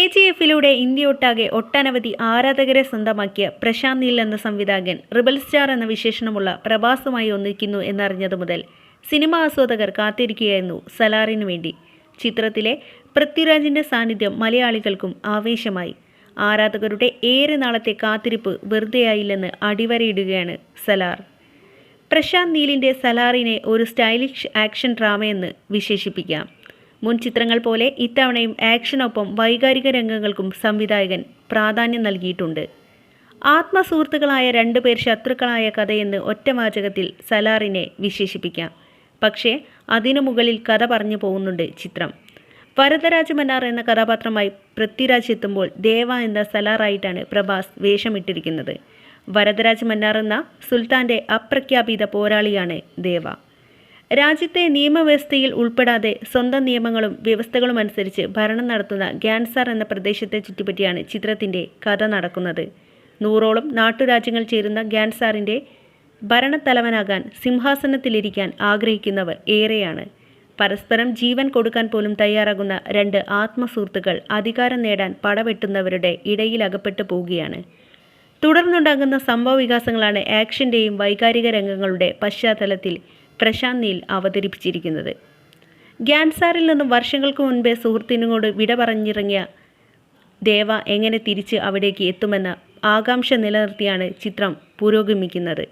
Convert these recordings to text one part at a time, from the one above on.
KGF-ിലൂടെ ഇന്ത്യയൊട്ടാകെ ഒട്ടനവധി ആരാധകരെ സ്വന്തമാക്കിയ പ്രശാന്ത് നീൽ എന്ന സംവിധായകൻ റിബൽ സ്റ്റാർ എന്ന വിശേഷണമുള്ള പ്രഭാസുമായി ഒന്നിക്കുന്നു എന്നറിഞ്ഞതു മുതൽ സിനിമാ ആസ്വാദകർ കാത്തിരിക്കുകയായിരുന്നു സലാറിനു വേണ്ടി. ചിത്രത്തിലെ പൃഥ്വിരാജിൻ്റെ സാന്നിധ്യം മലയാളികൾക്കും ആവേശമായി. ആരാധകരുടെ ഏറെ നാളത്തെ കാത്തിരിപ്പ് വെറുതെയായില്ലെന്ന് അടിവരയിടുകയാണ് സലാർ. പ്രശാന്ത് നീലിൻ്റെ സലാറിനെ ഒരു സ്റ്റൈലിഷ് ആക്ഷൻ ഡ്രാമയെന്ന് വിശേഷിപ്പിക്കാം. മുൻ ചിത്രങ്ങൾ പോലെ ഇത്തവണയും ആക്ഷനൊപ്പം വൈകാരിക രംഗങ്ങൾക്കും സംവിധായകൻ പ്രാധാന്യം നൽകിയിട്ടുണ്ട്. ആത്മസുഹൃത്തുക്കളായ രണ്ടുപേർ ശത്രുക്കളായ കഥയെന്ന് ഒറ്റവാചകത്തിൽ സലാറിനെ വിശേഷിപ്പിക്കാം. പക്ഷേ അതിനു മുകളിൽ കഥ പറഞ്ഞു പോകുന്നുണ്ട് ചിത്രം. വരദരാജ മന്നാർ എന്ന കഥാപാത്രമായി പൃഥ്വിരാജ് എത്തുമ്പോൾ ദേവ എന്ന സലാറായിട്ടാണ് പ്രഭാസ് വേഷമിട്ടിരിക്കുന്നത്. വരദരാജ മന്നാർ എന്ന സുൽത്താൻ്റെ അപ്രഖ്യാപിത പോരാളിയാണ് ദേവ. രാജ്യത്തെ നിയമവ്യവസ്ഥയിൽ ഉൾപ്പെടാതെ സ്വന്തം നിയമങ്ങളും വ്യവസ്ഥകളും അനുസരിച്ച് ഭരണം നടത്തുന്ന ഗ്യാൻസാർ എന്ന പ്രദേശത്തെ ചുറ്റിപ്പറ്റിയാണ് ചിത്രത്തിൻ്റെ കഥ നടക്കുന്നത്. 100ഓളം നാട്ടുരാജ്യങ്ങൾ ചേരുന്ന ഗ്യാൻസാറിൻ്റെ ഭരണത്തലവനാകാൻ സിംഹാസനത്തിലിരിക്കാൻ ആഗ്രഹിക്കുന്നവർ ഏറെയാണ്. പരസ്പരം ജീവൻ കൊടുക്കാൻ പോലും തയ്യാറാകുന്ന രണ്ട് ആത്മസുഹൃത്തുക്കൾ അധികാരം നേടാൻ പടവെട്ടുന്നവരുടെ ഇടയിലകപ്പെട്ടു പോവുകയാണ്. തുടർന്നുണ്ടാകുന്ന സംഭവ വികാസങ്ങളാണ് ആക്ഷൻ്റെയും വൈകാരിക രംഗങ്ങളുടെ പശ്ചാത്തലത്തിൽ പ്രശാന്ത് നീൽ അവതരിപ്പിച്ചിരിക്കുന്നത്. ഗ്യാൻസാറിൽ നിന്നും വർഷങ്ങൾക്ക് മുൻപേ സുഹൃത്തിനോട് വിട പറഞ്ഞിറങ്ങിയ ദേവ എങ്ങനെ തിരിച്ച് അവിടേക്ക് എത്തുമെന്ന ആകാംക്ഷ നിലനിർത്തിയാണ് ചിത്രം പുരോഗമിക്കുന്നത്.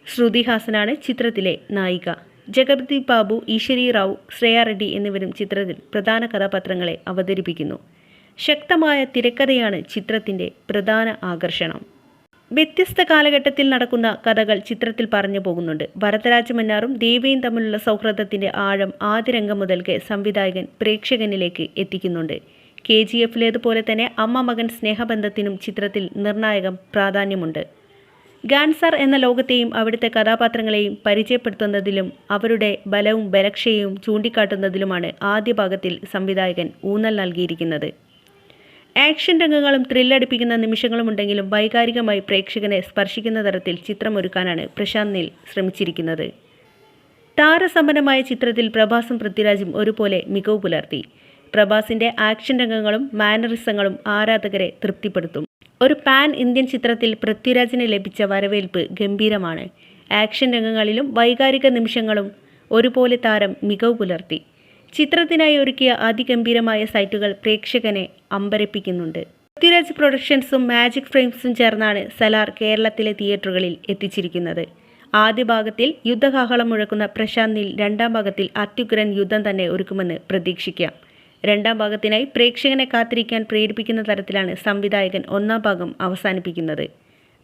ശ്രുതി ഹാസനാണ് ചിത്രത്തിലെ നായിക. ജഗപതി ബാബു, ഈശ്വരി റാവു, ശ്രേയ റെഡ്ഡി എന്നിവരും ചിത്രത്തിൽ പ്രധാന കഥാപാത്രങ്ങളെ അവതരിപ്പിക്കുന്നു. ശക്തമായ തിരക്കഥയാണ് ചിത്രത്തിൻ്റെ പ്രധാന ആകർഷണം. വ്യത്യസ്ത കാലഘട്ടത്തിൽ നടക്കുന്ന കഥകൾ ചിത്രത്തിൽ പറഞ്ഞു പോകുന്നുണ്ട്. വരദരാജ മന്നാറും ദേവയും തമ്മിലുള്ള സൗഹൃദത്തിൻ്റെ ആദ്യ രംഗം മുതൽക്ക് സംവിധായകൻ പ്രേക്ഷകനിലേക്ക് എത്തിക്കുന്നുണ്ട്. KGF-ലേതുപോലെ തന്നെ അമ്മ മകൻ സ്നേഹബന്ധത്തിനും ചിത്രത്തിൽ നിർണായക പ്രാധാന്യമുണ്ട്. ഗ്യാൻസാർ എന്ന ലോകത്തെയും അവിടുത്തെ കഥാപാത്രങ്ങളെയും പരിചയപ്പെടുത്തുന്നതിലും അവരുടെ ബലവും ബലക്ഷയവും ചൂണ്ടിക്കാട്ടുന്നതിലുമാണ് ആദ്യ ഭാഗത്തിൽ സംവിധായകൻ ഊന്നൽ നൽകിയിരിക്കുന്നത്. ആക്ഷൻ രംഗങ്ങളും ത്രില്ലടിപ്പിക്കുന്ന നിമിഷങ്ങളുമുണ്ടെങ്കിലും വൈകാരികമായി പ്രേക്ഷകനെ സ്പർശിക്കുന്ന തരത്തിൽ ചിത്രമൊരുക്കാനാണ് പ്രശാന്ത് നീൽ ശ്രമിച്ചിരിക്കുന്നത്. താരസമ്പന്നമായ ചിത്രത്തിൽ പ്രഭാസും പൃഥ്വിരാജും ഒരുപോലെ മികവ് പുലർത്തി. പ്രഭാസിൻ്റെ ആക്ഷൻ രംഗങ്ങളും മാനറിസങ്ങളും ആരാധകരെ തൃപ്തിപ്പെടുത്തും. ഒരു പാൻ ഇന്ത്യൻ ചിത്രത്തിൽ പൃഥ്വിരാജിന് ലഭിച്ച വരവേൽപ്പ് ഗംഭീരമാണ്. ആക്ഷൻ രംഗങ്ങളിലും വൈകാരിക നിമിഷങ്ങളും ഒരുപോലെ താരം മികവ് പുലർത്തി. ചിത്രത്തിനായി ഒരുക്കിയ അതിഗംഭീരമായ സൈറ്റുകൾ പ്രേക്ഷകനെ അമ്പരപ്പിക്കുന്നുണ്ട്. പൃഥ്വിരാജ് പ്രൊഡക്ഷൻസും മാജിക് ഫ്രെയിംസും ചേർന്നാണ് സലാർ കേരളത്തിലെ തിയേറ്ററുകളിൽ എത്തിച്ചിരിക്കുന്നത്. ആദ്യ ഭാഗത്തിൽ യുദ്ധകാഹളം മുഴക്കുന്ന പ്രശാന്ത് നീൽ രണ്ടാം ഭാഗത്തിൽ അത്യുഗ്രൻ യുദ്ധം തന്നെ ഒരുക്കുമെന്ന് പ്രതീക്ഷിക്കാം. രണ്ടാം ഭാഗത്തിനായി പ്രേക്ഷകനെ കാത്തിരിക്കാൻ പ്രേരിപ്പിക്കുന്ന തരത്തിലാണ് സംവിധായകൻ ഒന്നാം ഭാഗം അവസാനിപ്പിക്കുന്നത്.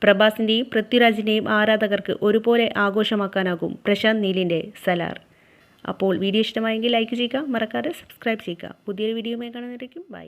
പ്രഭാസിൻ്റെയും പൃഥ്വിരാജിൻ്റെയും ആരാധകർക്ക് ഒരുപോലെ ആഘോഷമാക്കാനാകും പ്രശാന്ത് നീലിൻ്റെ സലാർ. അപ്പോൾ വീഡിയോ ഇഷ്ടമായെങ്കിൽ ലൈക്ക് ചെയ്യുക, മറക്കാതെ സബ്സ്ക്രൈബ് ചെയ്യുക. പുതിയൊരു വീഡിയോയുമായി കാണുന്നതായിരിക്കും. ബൈ.